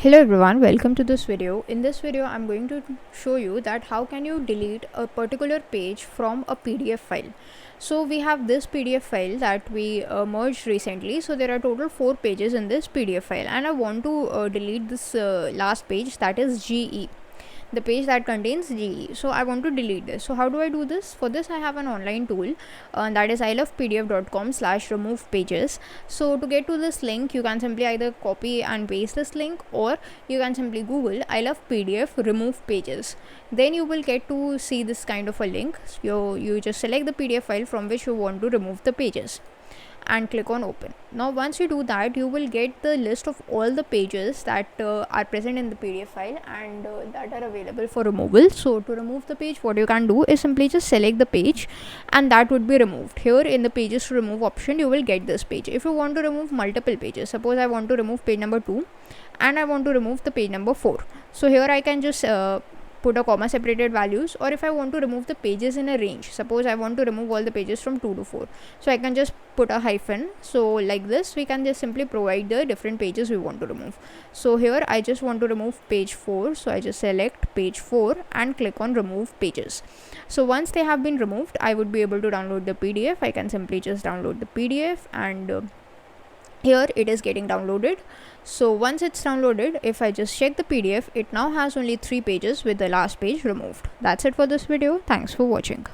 Hello everyone, welcome to this video. In this video I'm going to show you that how can you delete a particular page from a PDF file. So we have this PDF file that we merged recently. So there are total 4 pages in this PDF file, and I want to delete this last page, that is GE, the page that contains GE. So I want to delete this. So how do I do this? For this I have an online tool that is ilovepdf.com/remove pages. So to get to this link, you can simply either copy and paste this link, or you can simply Google I love PDF remove pages. Then you will get to see this kind of a link. You just select the PDF file from which you want to remove the pages and click on open. Now once you do that, you will get the list of all the pages that are present in the PDF file and that are available for removal. So to remove the page, what you can do is simply just select the page and that would be removed. Here in the pages to remove option, you will get this page. If you want to remove multiple pages, suppose I want to remove page number 2 and I want to remove the page number 4. So here I can just put a comma separated values, or if I want to remove the pages in a range, suppose I want to remove all the pages from 2 to 4, so I can just put a hyphen. So like this, we can just simply provide the different pages we want to remove. So here I just want to remove page 4, so I just select page 4 and click on remove pages. So once they have been removed, I would be able to download the PDF. I can simply just download the PDF, and here it is getting downloaded. So once it's downloaded, if I just check the PDF, it now has only 3 pages with the last page removed. That's it for this video. Thanks for watching.